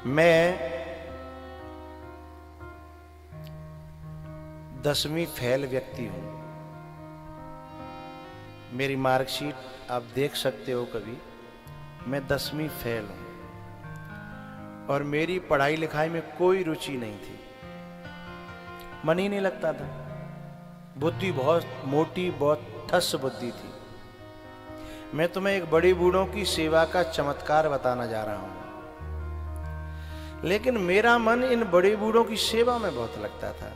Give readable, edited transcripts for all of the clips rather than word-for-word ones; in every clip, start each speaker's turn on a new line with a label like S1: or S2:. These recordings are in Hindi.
S1: मैं 10वीं फेल व्यक्ति हूं। मेरी मार्कशीट आप देख सकते हो कभी। मैं 10वीं फेल हूं और मेरी पढ़ाई लिखाई में कोई रुचि नहीं थी, मन ही नहीं लगता था। बुद्धि बहुत मोटी, बहुत ठस बुद्धि थी। मैं तुम्हें एक बड़े बूढ़ों की सेवा का चमत्कार बताना जा रहा हूं। लेकिन मेरा मन इन बड़े बूढ़ों की सेवा में बहुत लगता था।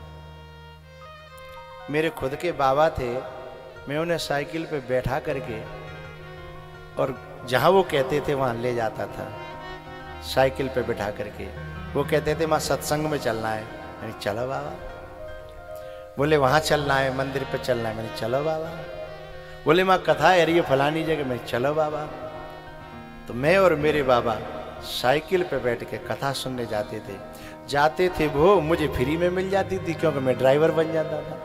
S1: मेरे खुद के बाबा थे, मैं उन्हें साइकिल पे बैठा करके और जहां वो कहते थे वहां ले जाता था, साइकिल पे बैठा करके। वो कहते थे वहां सत्संग में चलना है, मैंने चलो बाबा। बोले वहां चलना है, मंदिर पे चलना है, मैंने चलो बाबा। बोले वहां कथा है रही है फलानी जगह, मैं चलो बाबा। तो मैं और मेरे बाबा साइकिल पे बैठ के कथा सुनने जाते थे। वो मुझे फ्री में मिल जाती थी क्योंकि मैं ड्राइवर बन जाता था,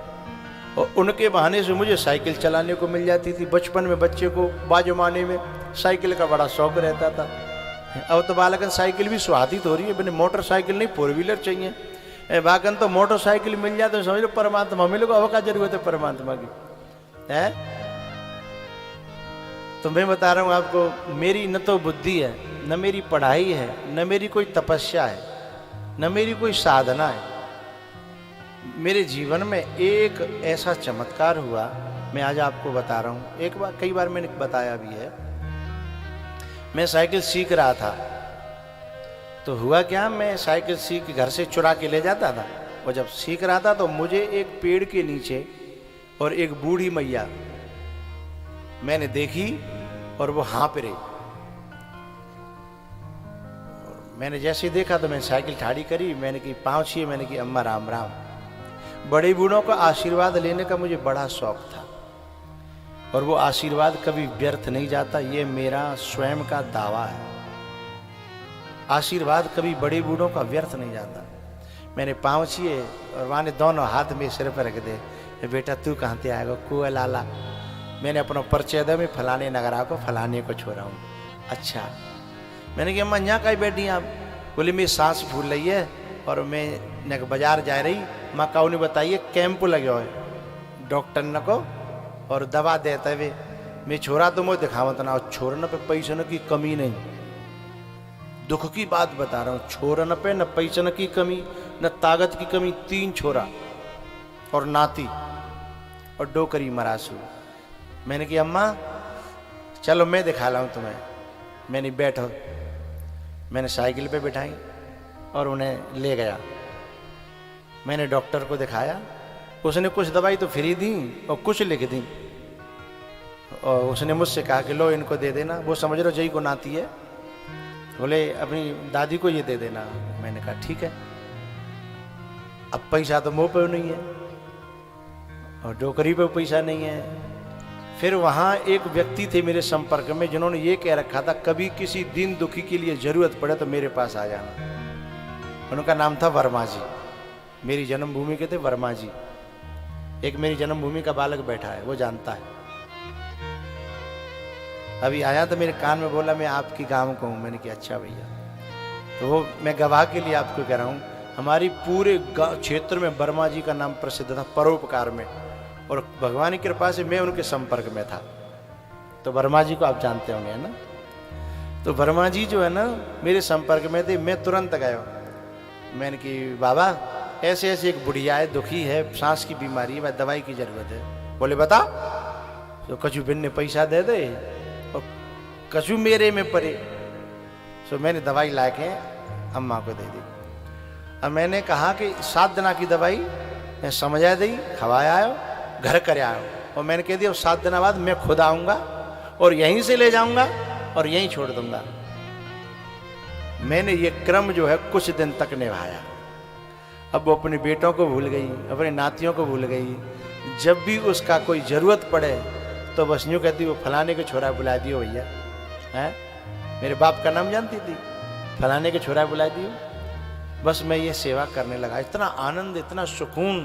S1: और उनके बहाने से मुझे साइकिल चलाने को मिल जाती थी। बचपन में बच्चे को बाजमाने में साइकिल का बड़ा शौक रहता था। अब तो बालकन साइकिल भी स्वादित हो रही है, मैंने मोटरसाइकिल नहीं 4 व्हीलर चाहिए। बाकन तो मोटरसाइकिल मिल जाए तो समझ लो परमात्मा मिलो को। अब क्या जरूरत है परमात्मा की है? तो मैं बता रहा हूं आपको, मेरी न तो बुद्धि है, न मेरी पढ़ाई है, न मेरी कोई तपस्या है, न मेरी कोई साधना है। मेरे जीवन में एक ऐसा चमत्कार हुआ, मैं आज आपको बता रहा हूं। एक बार, कई बार मैंने बताया भी है। मैं साइकिल सीख रहा था, तो हुआ क्या, मैं साइकिल सीख घर से चुरा के ले जाता था, और जब सीख रहा था तो मुझे एक पेड़ के नीचे और एक बूढ़ी मैया मैंने देखी, और वो हाँप रही। मैंने जैसे देखा तो मैंने साइकिल ठाड़ी करी, मैंने की पाँव छुए, मैंने की अम्मा राम राम। बड़े बूढ़ों का आशीर्वाद लेने का मुझे बड़ा शौक था, और वो आशीर्वाद कभी व्यर्थ नहीं जाता, ये मेरा स्वयं का दावा है। आशीर्वाद कभी बड़े बूढ़ों का व्यर्थ नहीं जाता। मैंने पाँव छुए और वहाँ ने दोनों हाथ में सिर पर रख दे। बेटा तू कहाँ से आएगा? कुआ लाला। मैंने अपना परिचय दिया, मैं फलाने नगरा को फलाने को छोड़ा हूँ। अच्छा। मैंने कहा अम्मा यहाँ कहीं बैठी आप? बोली मेरी सांस फूल रही है और मैं बाजार जा रही। माँ काऊ ने बताइए कैंप लगे हुए डॉक्टर न को और दवा देते हुए। मैं छोरा तो मुझे दिखावत ना, और छोरन पे पैसों की कमी नहीं। दुख की बात बता रहा हूँ, छोरन पे न पैसों की कमी, न ताकत की कमी। 3 छोरा और नाती और डोकरी मरासू। मैंने कहा अम्मा चलो मैं दिखा लाऊं तुम्हें। मैंने बैठो, मैंने साइकिल पे बिठाई और उन्हें ले गया। मैंने डॉक्टर को दिखाया, उसने कुछ दवाई तो फ्री दी और कुछ लिख दी, और उसने मुझसे कहा कि लो इनको दे देना। वो समझ लो जई को नाती है, बोले अपनी दादी को ये दे देना। मैंने कहा ठीक है। अब पैसा तो मुँह पे नहीं है और डोकरी पे पैसा नहीं है। फिर वहाँ एक व्यक्ति थे मेरे संपर्क में, जिन्होंने ये कह रखा था कभी किसी दीन दुखी के लिए जरूरत पड़े तो मेरे पास आ जाना। उनका नाम था वर्मा जी। मेरी जन्मभूमि के थे वर्मा जी। एक मेरी जन्मभूमि का बालक बैठा है, वो जानता है। अभी आया तो मेरे कान में बोला मैं आपकी गांव को हूँ। मैंने कहा अच्छा भैया। तो वो मैं गवाह के लिए आपको कह रहा हूँ, हमारी पूरे क्षेत्र में वर्मा जी का नाम प्रसिद्ध था परोपकार में, और भगवान की कृपा से मैं उनके संपर्क में था। तो वर्मा जी को आप जानते होंगे, है ना? तो वर्मा जी जो है ना मेरे संपर्क में थे। मैं तुरंत गया, मैंने कि बाबा ऐसे ऐसे एक बुढ़िया है, दुखी है, सांस की बीमारी है, मैं दवाई की जरूरत है। बोले बता। तो कछु बिन ने पैसा दे दे और कछु मेरे में पड़े। तो मैंने दवाई ला के अम्मा को दे दी। अब मैंने कहा कि 7 दिन की दवाई मैं समझा दी, खवाया आयो, घर कर आयो। और मैंने कह दिया 7 दिन बाद मैं खुद आऊँगा और यहीं से ले जाऊँगा और यहीं छोड़ दूँगा। मैंने ये क्रम जो है कुछ दिन तक निभाया। अब वो अपने बेटों को भूल गई, अपने नातियों को भूल गई। जब भी उसका कोई ज़रूरत पड़े तो बस यूँ कहती वो फलाने के छोरा बुला दियो भैया। हैं? मेरे बाप का नाम जानती थी, फलाने के छोरा बुला दियो। बस मैं ये सेवा करने लगा। इतना आनंद, इतना सुकून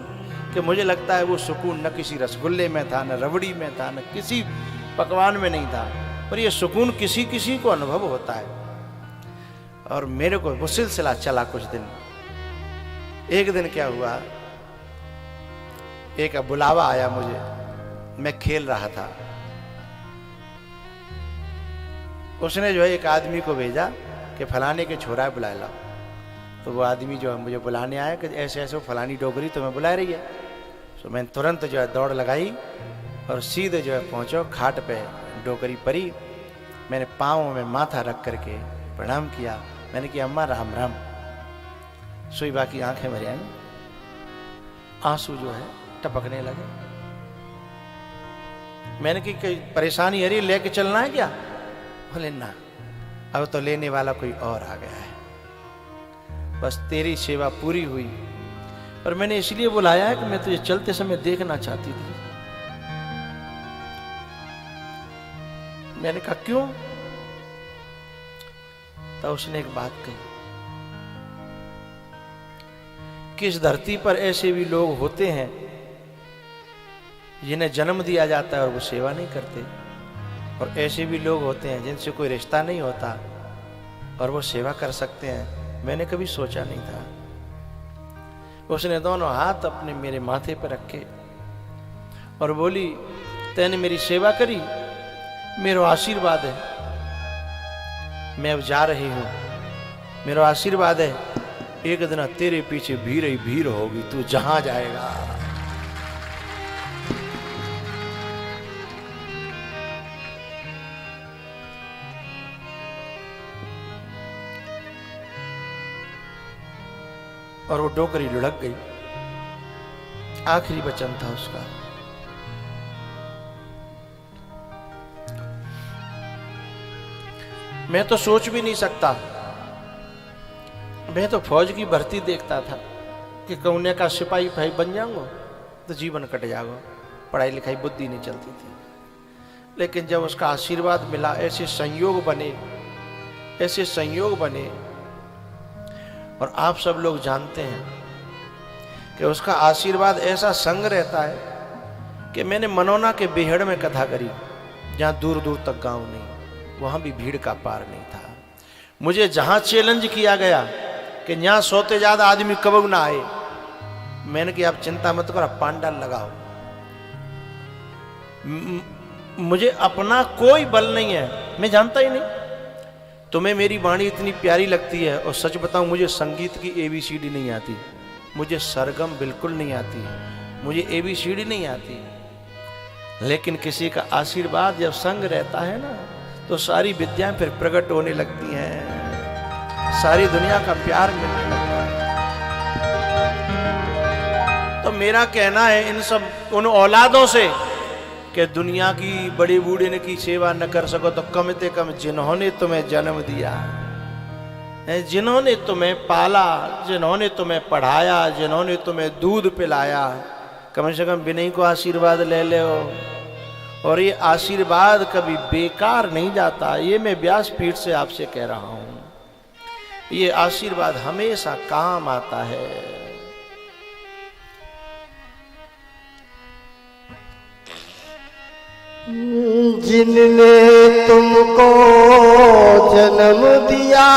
S1: कि मुझे लगता है वो सुकून न किसी रसगुल्ले में था, न रबड़ी में था, न किसी पकवान में नहीं था, पर ये सुकून किसी किसी को अनुभव होता है। और मेरे को वो सिलसिला चला कुछ दिन। एक दिन क्या हुआ, एक बुलावा आया मुझे, मैं खेल रहा था, उसने जो है एक आदमी को भेजा कि फलाने के छोरा बुला लाओ। तो वो आदमी जो है मुझे बुलाने आया कि ऐसे ऐसे फलानी डोगरी तुम्हें बुला रही है। तो मैंने तुरंत जो है दौड़ लगाई और सीधे जो है पहुंचो, खाट पे डोगरी परी, मैंने पाँव में माथा रख करके प्रणाम किया। मैंने किया अम्मा राम राम। सुई बाकी आंखें भरी आई, आंसू जो है टपकने लगे। मैंने की कोई परेशानी है, लेके चलना है क्या? बोले ना, अब तो लेने वाला कोई और आ गया है, बस तेरी सेवा पूरी हुई। पर मैंने इसलिए बुलाया है कि मैं तुझे चलते समय देखना चाहती थी। मैंने कहा क्यों? तो उसने एक बात कही कि इस धरती पर ऐसे भी लोग होते हैं जिन्हें जन्म दिया जाता है और वो सेवा नहीं करते, और ऐसे भी लोग होते हैं जिनसे कोई रिश्ता नहीं होता और वो सेवा कर सकते हैं। मैंने कभी सोचा नहीं था। उसने दोनों हाथ अपने मेरे माथे पर रखे और बोली, तैने मेरी सेवा करी, मेरा आशीर्वाद है, मैं अब जा रही हूं, मेरा आशीर्वाद है, एक दिन तेरे पीछे भीड़ ही भीड़ होगी, तू जहां जाएगा। और वो डोकरी लुढ़क गई। आखिरी वचन था उसका। मैं तो सोच भी नहीं सकता, मैं तो फौज की भर्ती देखता था कि कौने का सिपाही भाई बन जाऊंगा तो जीवन कट जाएगा, पढ़ाई लिखाई बुद्धि नहीं चलती थी। लेकिन जब उसका आशीर्वाद मिला, ऐसे संयोग बने, ऐसे संयोग बने, और आप सब लोग जानते हैं कि उसका आशीर्वाद ऐसा संग रहता है कि मैंने मनोना के बेहड़ में कथा करी, जहां दूर दूर तक गांव नहीं, वहां भी भीड़ का पार नहीं था। मुझे जहां चैलेंज किया गया कि यहां सोते ज्यादा आदमी कब ना आए, मैंने कि आप चिंता मत करो, पांडाल लगाओ। मुझे अपना कोई बल नहीं है, मैं जानता ही नहीं। तुम्हें मेरी वाणी इतनी प्यारी लगती है, और सच बताऊं मुझे संगीत की ABCD नहीं आती, मुझे सरगम बिल्कुल नहीं आती, मुझे ABCD नहीं आती। लेकिन किसी का आशीर्वाद जब संग रहता है ना, तो सारी विद्याएं फिर प्रकट होने लगती हैं, सारी दुनिया का प्यार मिलने लगता है। तो मेरा कहना है इन सब उन औलादों से कि दुनिया की बड़े बूढ़े ने की सेवा न कर सको तो कम से कम जिन्होंने तुम्हें जन्म दिया, जिन्होंने तुम्हें पाला, जिन्होंने तुम्हें पढ़ाया, जिन्होंने तुम्हें दूध पिलाया, कम से कम विनय को आशीर्वाद ले ले हो। और ये आशीर्वाद कभी बेकार नहीं जाता, ये मैं व्यासपीठ से आपसे कह रहा हूं, ये आशीर्वाद हमेशा काम आता है।
S2: जिनने तुमको जन्म दिया,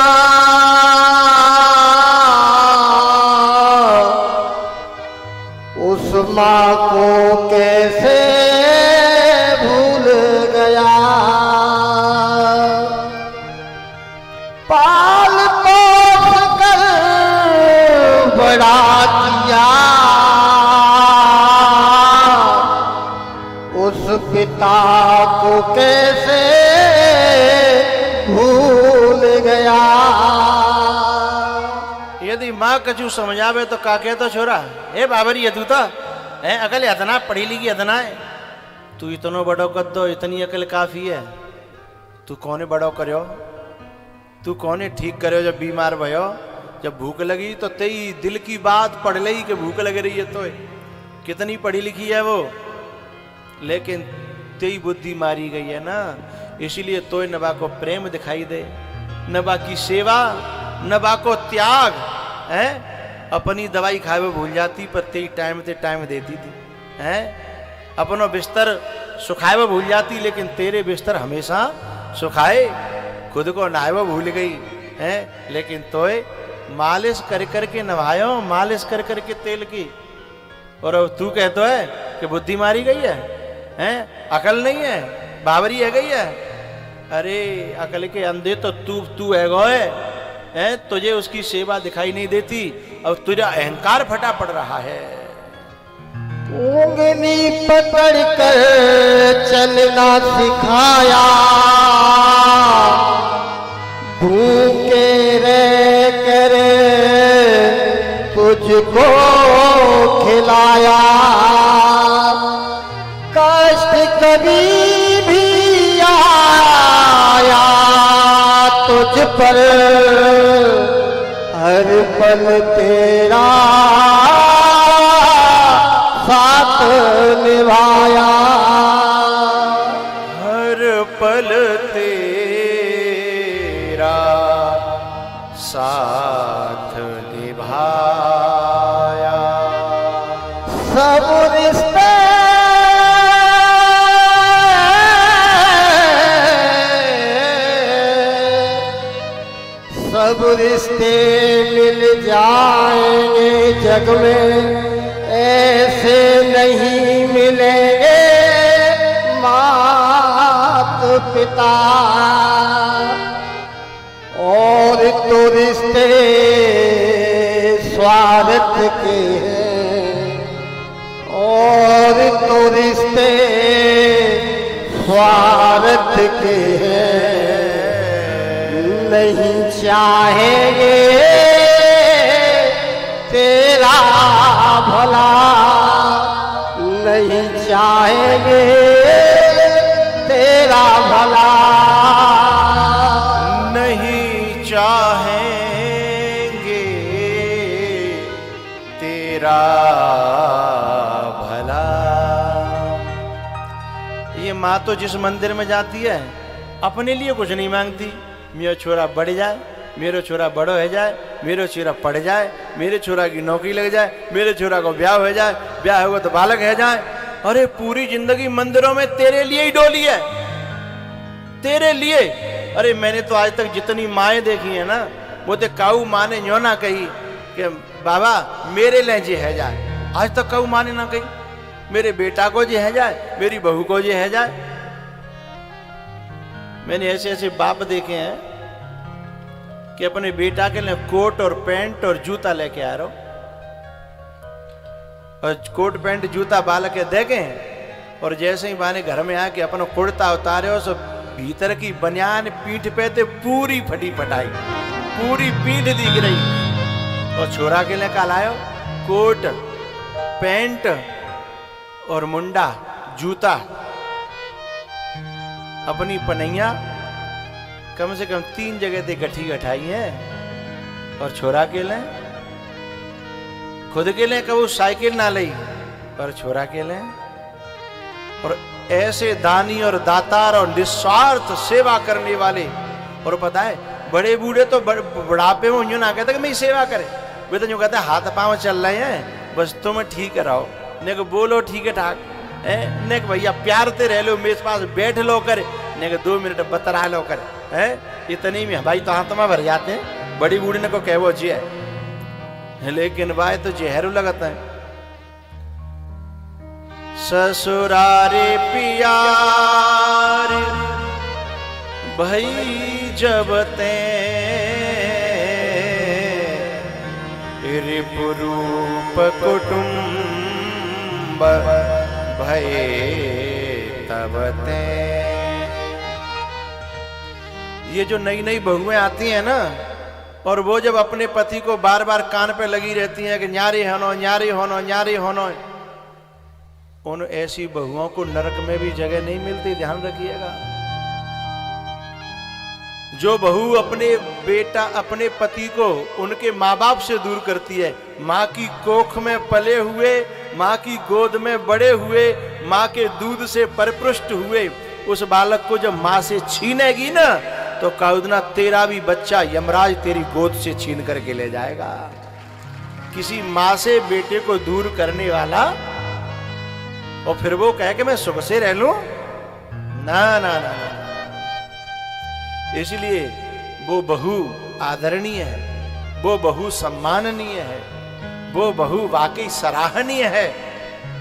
S2: उस माँ को कैसे भूल गया। पाल पोस कर बड़ा किया, उस पिता को कैसे भूल गया।
S1: यदि माँ कछु समझावे तो का कहतो छोरा, ए बाबरी है तू तो है अकल इतना पढ़ी लिखी इतना है, तू इतनो बड़ो कर दो, इतनी अकल काफी है। तू कौने बड़ो करो, तू कौने ठीक करो जब बीमार भयो, जब भूख लगी तो तेई दिल की बात पढ़ ली कि भूख लग रही है, तो कितनी पढ़ी लिखी है वो, लेकिन तेई बुद्धि मारी गई है ना, इसीलिए तोय नबा को प्रेम दिखाई दे, नबा की सेवा, नबा को त्याग है। अपनी दवाई खाए वो भूल जाती, पर तेई टाइम ते टाइम देती थी है। अपनो बिस्तर सुखाए वो भूल जाती, लेकिन तेरे बिस्तर हमेशा सुखाए। खुद को नहाए वो भूल गई है, लेकिन तोय मालिश कर करके नवायो, मालिश कर करके तेल की, और अब तू कहतो है कि बुद्धि मारी गई है, अकल नहीं है, बावरी है गई है। अरे अकल के अंधे तो तू है गो है, तुझे उसकी सेवा दिखाई नहीं देती, अब तुझे अहंकार फटा पड़ रहा है।
S2: उंगली पकड़ कर चलना सिखाया, भूखे रह कर तुझको खिलाया, कष्ट कभी भी आया तुझ पर, हर पल तेरा साथ निभाया,
S1: हर पल तेरा साथ निभाया।
S2: सब रिश्ते मिल जाएंगे जग में, ऐसे नहीं मिलेंगे मात पिता, और तो रिश्ते स्वार्थ के हैं, और तो रिश्ते स्वार्थ के हैं, नहीं चाहेंगे तेरा भला, नहीं चाहेंगे तेरा भला,
S1: नहीं चाहेंगे तेरा भला। ये माँ तो जिस मंदिर में जाती है अपने लिए कुछ नहीं मांगती, मेरा छोरा बढ़ जाए, मेरा छोरा बड़ो हो जाए, मेरा छोरा पढ़ जाए, मेरे छोरा की नौकरी लग जाए, मेरे छोरा को ब्याह हो जाए, ब्याह होगा तो बालक है जाए। अरे पूरी जिंदगी मंदिरों में तेरे लिए ही डोली है, तेरे लिए। अरे मैंने तो आज तक जितनी माएँ देखी है ना, वो तो काऊ माँ ने न्यो ना कही कि बाबा मेरे लिए जे है जाए, आज तक काऊ माँ ने ना कही मेरे बेटा को जे है जाए, मेरी बहू को जे है जाए। मैंने ऐसे ऐसे बाप देखे हैं कि अपने बेटा के लिए कोट और पैंट और जूता लेके आ रहा हो, और कोट पैंट जूता बालक के देखे, और जैसे ही बाने घर में आके अपना कुर्ता उतारे हो, सब भीतर की बनियान पीठ पे थे पूरी फटी फटाई, पूरी पीठ दिख रही। और छोरा के लिए का लायो कोट पैंट और मुंडा जूता, अपनी पनैया कम से कम 3 जगह से गठी गठाई है, और छोरा के लिए खुद के लिए कबू साइकिल ना ली, और छोरा के लिए। और ऐसे दानी और दातार और निस्वार्थ सेवा करने वाले, और पता है बड़े बूढ़े तो बुढ़ापे में यूं ना कहते कि मेरी सेवा करे, वे तो यूं कहते हाथ पांव चल रहे हैं, बस तुम ठीक रहो, ने को बोलो ठीक है ठाक, ने भैया प्यार ते रह लो, मेरे पास बैठ लो करे, ने 2 मिनट बतरा लो करे, है इतनी में भाई तो हाथ में भर जाते हैं। बड़ी बूढ़ी ने को कहवो जी है, लेकिन भाई तो जहर लगता है। ससुरारे पियार भाई जब ते रिपुरूप कुटुंब भये तब ते। ये जो नई नई बहुएं आती हैं ना, और वो जब अपने पति को बार बार कान पे लगी रहती हैं कि न्यारी होनो न्यारी होनो न्यारी होनो, उन ऐसी बहुओं को नरक में भी जगह नहीं मिलती, ध्यान रखिएगा। जो बहू अपने बेटा अपने पति को उनके माँ बाप से दूर करती है, माँ की कोख में पले हुए, माँ की गोद में बड़े हुए, माँ के दूध से परिपुष्ट हुए उस बालक को जब माँ से छीनेगी ना, तो काउदना तेरा भी बच्चा यमराज तेरी गोद से छीन करके ले जाएगा। किसी माँ से बेटे को दूर करने वाला, और फिर वो कहे कि मैं सुख से रह लूं, ना ना ना, ना। इसलिए वो बहू आदरणीय है, वो बहू सम्माननीय है, वो बहू वाकई सराहनीय है।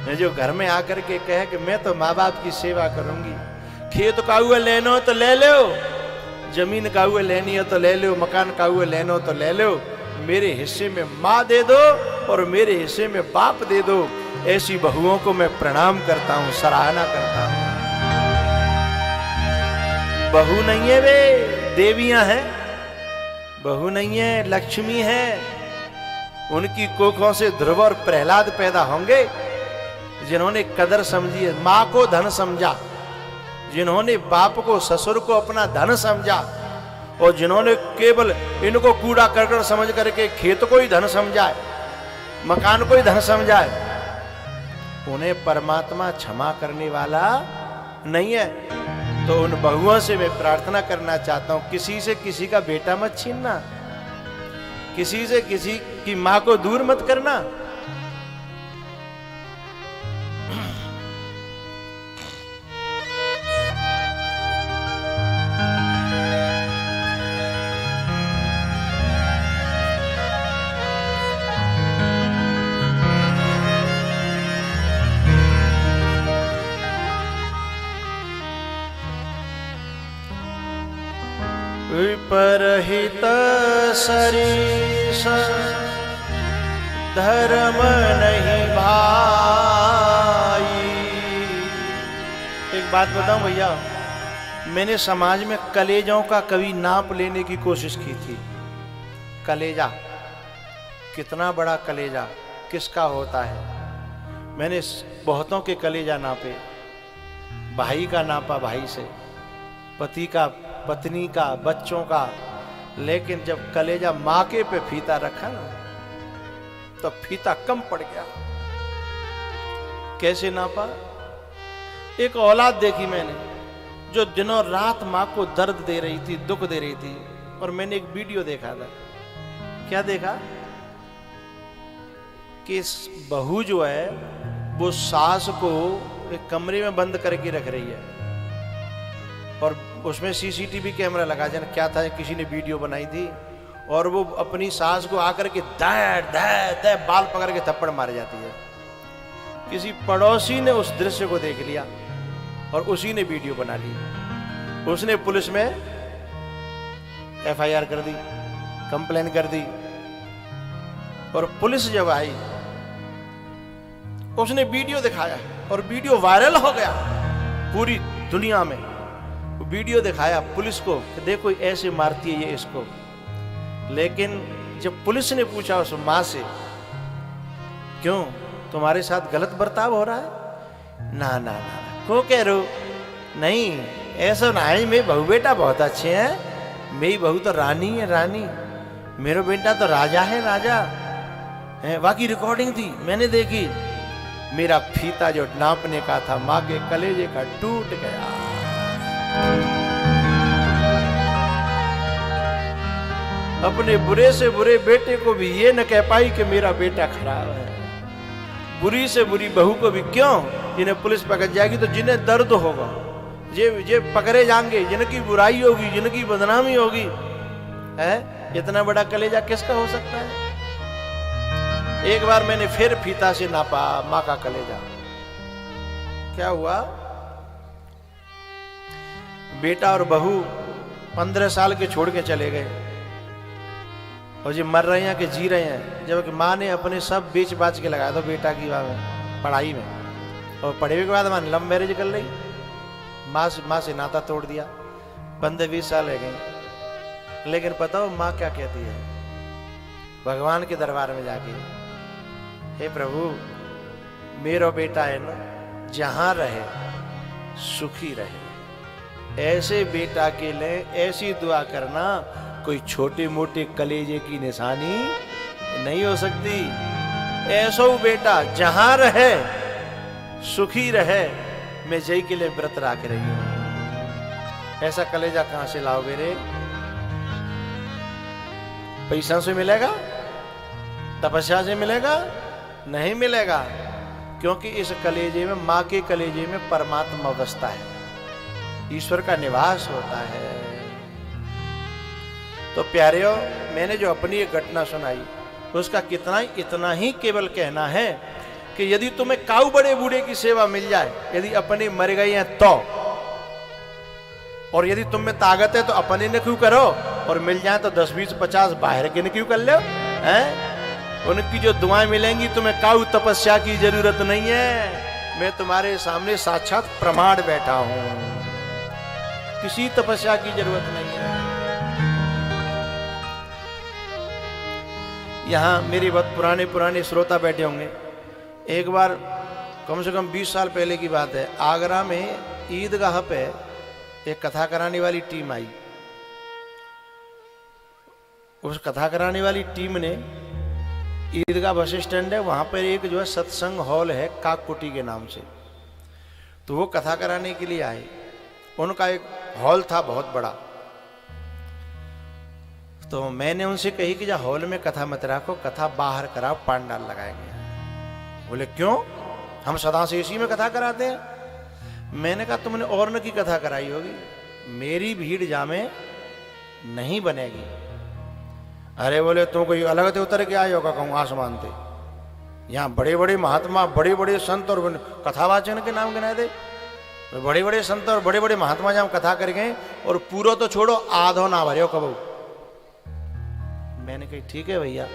S1: मैं जो घर में आकर के कहे कि मैं तो माँ बाप की सेवा करूंगी, खेत का हुआ लेना हो तो ले लो, जमीन का हुआ लेनी हो तो ले लो, मकान का हुआ लेना हो तो ले लो, मेरे हिस्से में माँ दे दो और मेरे हिस्से में बाप दे दो। ऐसी बहुओं को मैं प्रणाम करता हूं, सराहना करता हूं। बहू नहीं है वे, देवियां हैं। बहू नहीं है, लक्ष्मी है। उनकी कोखों से ध्रुव और प्रहलाद पैदा होंगे, जिन्होंने कदर समझी है, मां को धन समझा, जिन्होंने बाप को ससुर को अपना धन समझा, और जिन्होंने केवल इनको कूड़ा करकट समझ करके खेत को ही धन समझा है, मकान को ही धन समझा है, उन्हें परमात्मा क्षमा करने वाला नहीं है। तो उन बहुओं से मैं प्रार्थना करना चाहता हूं, किसी से किसी का बेटा मत छीनना, किसी से किसी की मां को दूर मत करना। विपरहित सरीस धर्म नहीं भाई। एक बात बताऊं भैया, मैंने समाज में कलेजों का कभी नाप लेने की कोशिश की थी। कलेजा, कितना बड़ा कलेजा किसका होता है। मैंने बहुतों के कलेजा नापे, भाई का नापा भाई से, पति का, पत्नी का, बच्चों का, लेकिन जब कलेजा मां के पे फीता रखा ना, तो फीता कम पड़ गया। कैसे नापा? एक औलाद देखी मैंने जो दिनों रात मां को दर्द दे रही थी, दुख दे रही थी, और मैंने एक वीडियो देखा था। क्या देखा कि बहू जो है वो सास को एक कमरे में बंद करके रख रही है, और उसमें सीसीटीवी कैमरा लगा, जाने क्या था, किसी ने वीडियो बनाई थी, और वो अपनी सास को आकर के दे बाल पकड़ के थप्पड़ मार जाती है। किसी पड़ोसी ने उस दृश्य को देख लिया और उसी ने वीडियो बना ली। उसने पुलिस में FIR कर दी, कंप्लेन कर दी, और पुलिस जब आई उसने वीडियो दिखाया और वीडियो वायरल हो गया पूरी दुनिया में। वीडियो दिखाया पुलिस को कि देखो ऐसे मारती है ये इसको। लेकिन जब पुलिस ने पूछा उस मां से, क्यों तुम्हारे साथ गलत बर्ताव हो रहा है? ना ना ना, को कह रहे हो? नहीं ऐसा ना है, मेरे बहू बेटा बहुत अच्छे हैं, मेरी बहू तो रानी है रानी, मेरा बेटा तो राजा है राजा है। बाकी रिकॉर्डिंग थी, मैंने देखी, मेरा फीता जो नापने का था मां के कलेजे का टूट गया। अपने बुरे से बुरे बेटे को भी ये न कह पाई कि मेरा बेटा खराब है। बुरी से बुरी बहू को भी, क्यों, जिन्हें पुलिस पकड़ जाएगी तो जिन्हें दर्द होगा, ये पकड़े जाएंगे, जिनकी बुराई होगी, जिनकी बदनामी होगी, है इतना बड़ा कलेजा किसका हो सकता है। एक बार मैंने फिर फीता से नापा मां का कलेजा। क्या हुआ, बेटा और बहू 15 साल के छोड़ के चले गए, और ये मर रहे हैं कि जी रहे हैं, जबकि माँ ने अपने सब बेच बाच के लगाया था बेटा की पढ़ाई में, और पढ़े के बाद मां लव मैरिज कर ली, माँ से नाता तोड़ दिया, 15-20 साल रह गए। लेकिन पता हो माँ क्या कहती है भगवान के दरबार में जाके, हे प्रभु मेरा बेटा है ना, जहां रहे सुखी रहे, ऐसे बेटा के लिए ऐसी दुआ करना, कोई छोटे मोटे कलेजे की निशानी नहीं हो सकती। ऐसा बेटा जहां रहे सुखी रहे, मैं जय के लिए व्रत रख रही हूं। ऐसा कलेजा कहां से लाओगे रे? पैसा से मिलेगा? तपस्या से मिलेगा? नहीं मिलेगा, क्योंकि इस कलेजे में, मां के कलेजे में परमात्मा बसता है, ईश्वर का निवास होता है। तो प्यारेओ, मैंने जो अपनी एक घटना सुनाई उसका इतना ही केवल कहना है कि यदि तुम्हें काऊ बड़े बूढ़े की सेवा मिल जाए, यदि अपने मर गए हैं तो, और यदि तुम में ताकत है तो अपने ने क्यों करो, और मिल जाए तो 10 20 50 बाहर के ने क्यों कर लो हैं? उनकी जो दुआएं मिलेंगी तुम्हें काऊ तपस्या की जरूरत नहीं है। मैं तुम्हारे सामने साक्षात प्रमाण बैठा हूं, किसी तपस्या की जरूरत नहीं है। यहां मेरे बहुत पुराने श्रोता बैठे होंगे। एक बार कम से कम 20 साल पहले की बात है, आगरा में ईदगाह पे एक कथा कराने वाली टीम आई। उस कथा कराने वाली टीम ने ईदगाह बस स्टैंड है, वहां पर एक जो है सत्संग हॉल है काककुटी के नाम से, तो वो कथा कराने के लिए आए। उनका एक हॉल था बहुत बड़ा, तो मैंने उनसे कही कि जा हॉल में कथा मत रखो, कथा बाहर कराओ, पांडाल लगाएंगे। बोले क्यों, हम सदा से इसी में कथा कराते हैं। मैंने कहा तुमने और न की कथा कराई होगी, मेरी भीड़ जामे नहीं बनेगी। अरे बोले तुम कोई अलग से उतर के आए होगा कहूँ आसमान थे, यहाँ बड़े बड़े महात्मा, बड़े बड़े संत और कथावाचन के नाम गिनाए थे, तो बड़े बड़े संत और बड़े बड़े महात्मा जहाँ कथा कर गए और पूरा तो छोड़ो आधो ना भरे हो कबू। मैंने कही ठीक है भैया।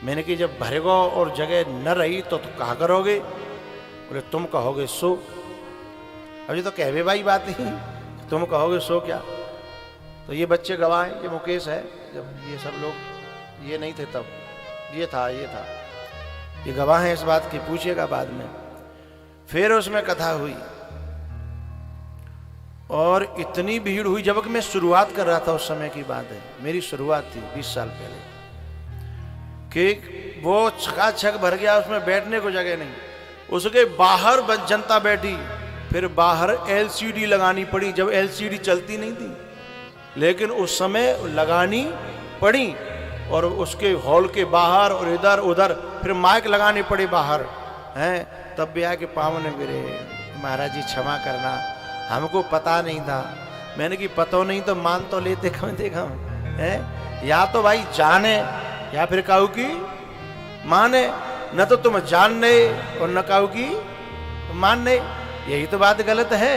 S1: मैंने कही जब भरेगो और जगह न रही तो कहा करोगे? बोले तुम कहोगे सो। अभी तो कहवे भाई बात ही, तुम कहोगे सो क्या। तो ये बच्चे गवाह हैं, ये मुकेश है, जब ये सब लोग ये नहीं थे तब ये था ये गवाह हैं इस बात की, पूछेगा बाद में। फिर उसमें कथा हुई और इतनी भीड़ हुई, जबकि मैं शुरुआत कर रहा था, उस समय की बात है, मेरी शुरुआत थी 20 साल पहले, कि वो छकाछक भर गया, उसमें बैठने को जगह नहीं। उसके बाहर जनता बैठी, फिर बाहर एलसीडी लगानी पड़ी, जब एलसीडी चलती नहीं थी, लेकिन उस समय लगानी पड़ी। और उसके हॉल के बाहर और इधर उधर फिर माइक लगाने पड़े बाहर हैं। तब भी आके पावन मेरे महाराज जी क्षमा करना, हमको पता नहीं था। मैंने कि पता नहीं तो मान तो लेते कम देखा है, या तो भाई जाने या फिर कहू की माने, न तो तुम जानने और न कहू की मानने, यही तो बात गलत है।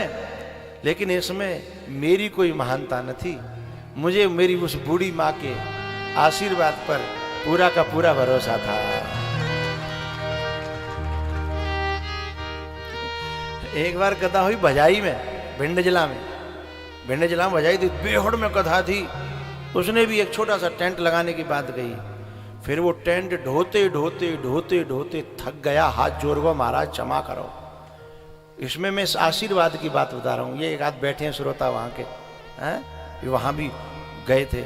S1: लेकिन इसमें मेरी कोई महानता न थी, मुझे मेरी उस बूढ़ी माँ के आशीर्वाद पर पूरा का पूरा भरोसा था। एक बार कथा हुई भजाई में, भिंड जिला में भजाई थी, बेहड़ में कथा थी। उसने भी एक छोटा सा टेंट लगाने की बात कही। फिर वो टेंट ढोते ढोते ढोते ढोते थक गया, हाथ जोड़ गो महाराज क्षमा करो। इसमें मैं आशीर्वाद की बात बता रहा हूँ, ये एक आध बैठे हैं श्रोता वहाँ के हैं, वहाँ भी गए थे।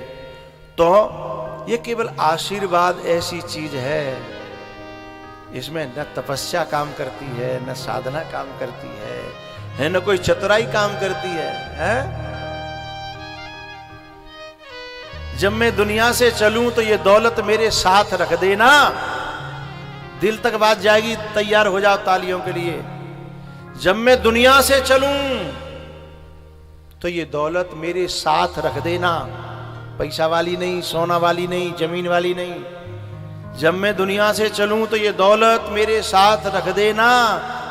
S1: तो ये केवल आशीर्वाद ऐसी चीज है, इसमें न तपस्या काम करती है, न साधना काम करती है, न कोई चतुराई काम करती है? जब मैं दुनिया से चलूं तो ये दौलत मेरे साथ रख देना, दिल तक बात जाएगी, तैयार हो जाओ तालियों के लिए। जब मैं दुनिया से चलूं तो ये दौलत मेरे साथ रख देना, पैसा वाली नहीं, सोना वाली नहीं, जमीन वाली नहीं। जब मैं दुनिया से चलूं तो ये दौलत मेरे साथ रख देना।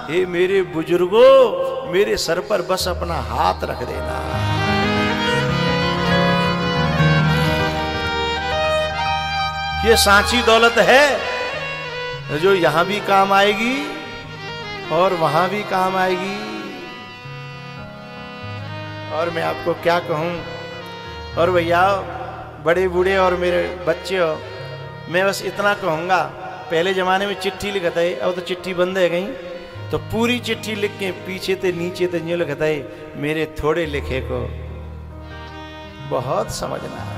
S1: हे मेरे बुजुर्गों, मेरे सर पर बस अपना हाथ रख देना। ये सांची दौलत है जो यहां भी काम आएगी और वहां भी काम आएगी। और मैं आपको क्या कहूं, और भैया बड़े बूढ़े और मेरे बच्चे हो, मैं बस इतना कहूंगा, पहले जमाने में चिट्ठी लिखता है, अब तो चिट्ठी बंद है कहीं, तो पूरी चिट्ठी लिख के पीछे ते नीचे ते न्यू लिखता है, मेरे थोड़े लिखे को बहुत समझना है,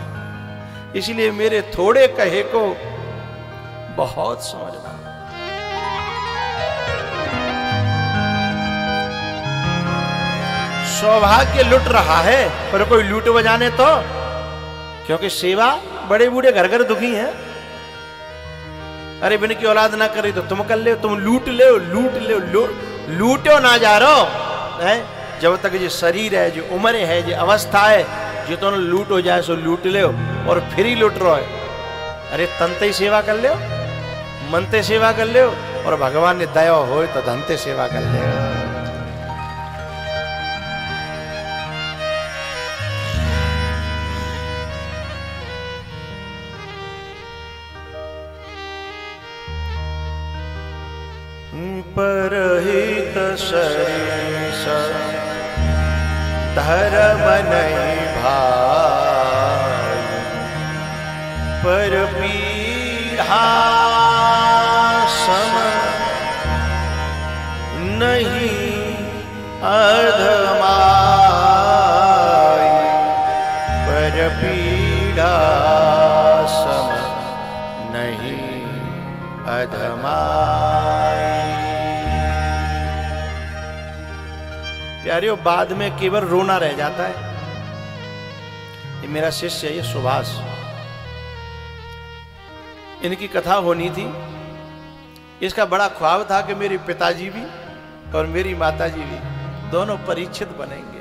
S1: इसलिए मेरे थोड़े कहे को बहुत समझना। सौभाग्य लुट रहा है, पर कोई लूट बजाने तो, क्योंकि सेवा बड़े बूढ़े घर घर दुखी हैं। अरे बिन की औलाद ना करी तो तुम कर ले, तुम लूट ले, लूटो ना जा रहो है। जब तक जो शरीर है, जो उम्र है, जो अवस्था है, जितना लूट हो जाए सो लूट ले और फिर ही लूट रहो है। अरे तनते ही सेवा कर ले, मनते सेवा कर ले, और भगवान ने दया हो तो धनते सेवा कर ले। परहित शरीर धर्म नहीं भाई, पर पीढ़ा सम नहीं अधमाई, पर पीढ़ा सम नहीं अधमाई। प्यारियों, बाद में केवल रोना रह जाता है। ये मेरा शिष्य है, ये सुभाष, इनकी कथा होनी थी। इसका बड़ा ख्वाब था कि मेरे पिताजी भी और मेरी माताजी भी दोनों परीक्षित बनेंगे।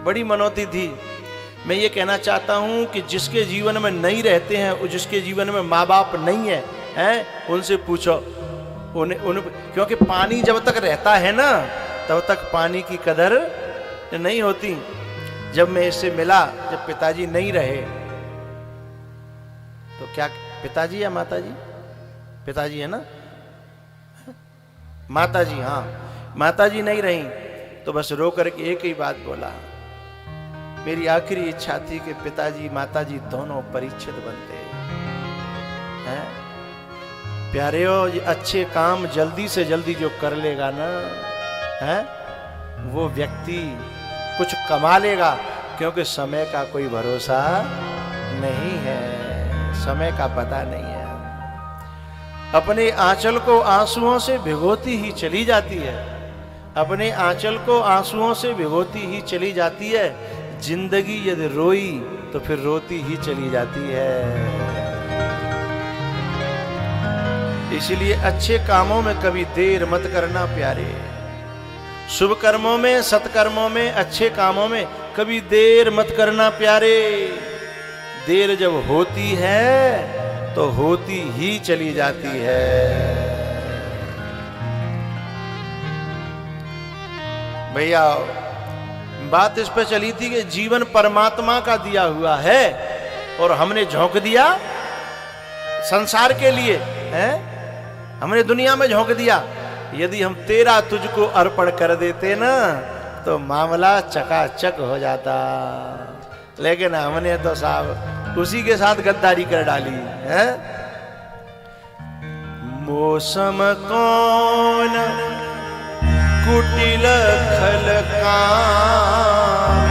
S1: बड़ी मनौती थी। मैं ये कहना चाहता हूं कि जिसके जीवन में नहीं रहते हैं, जिसके जीवन में माँ बाप नहीं है, उनसे पूछो क्योंकि पानी जब तक रहता है ना तब तक पानी की कदर नहीं होती। जब मैं इससे मिला, जब पिताजी नहीं रहे, तो क्या पिताजी या माताजी? पिताजी है ना, माताजी, हाँ, माताजी नहीं रही तो बस रो करके एक ही बात बोला, मेरी आखिरी इच्छा थी कि पिताजी माताजी दोनों परीक्षित बनते हैं। प्यारे, अच्छे काम जल्दी से जल्दी जो कर लेगा ना, वो व्यक्ति कुछ कमा लेगा, क्योंकि समय का कोई भरोसा नहीं है, समय का पता नहीं है। अपने आंचल को आंसुओं से भिगोती ही चली जाती है, अपने आंचल को आंसुओं से भिगोती ही चली जाती है। जिंदगी यदि रोई तो फिर रोती ही चली जाती है। इसलिए अच्छे कामों में कभी देर मत करना प्यारे। शुभ कर्मों में, सत्कर्मों में, अच्छे कामों में कभी देर मत करना प्यारे। देर जब होती है तो होती ही चली जाती है। भैया, बात इस पे चली थी कि जीवन परमात्मा का दिया हुआ है और हमने झोंक दिया संसार के लिए, हमने दुनिया में झोंक दिया। यदि हम तेरा तुझको अर्पण कर देते ना तो मामला चकाचक हो जाता, लेकिन हमने तो साहब उसी के साथ गद्दारी कर डाली है। मौसम कौन कुटिल खल काम,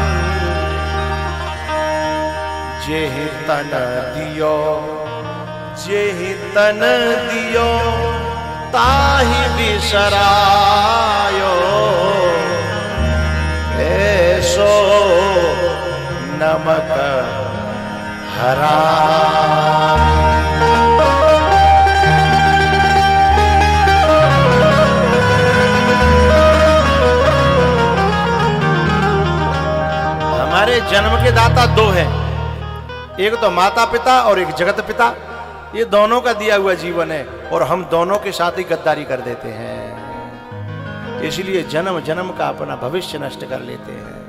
S1: जेहि तन दियो जेहि तन दियो ताहि बिसरायो, ऐसो नमक हराम। हमारे जन्म के दाता दो हैं, एक तो माता पिता और एक जगत पिता। ये दोनों का दिया हुआ जीवन है और हम दोनों के साथ ही गद्दारी कर देते हैं। इसलिए जन्म जन्म का अपना भविष्य नष्ट कर लेते हैं।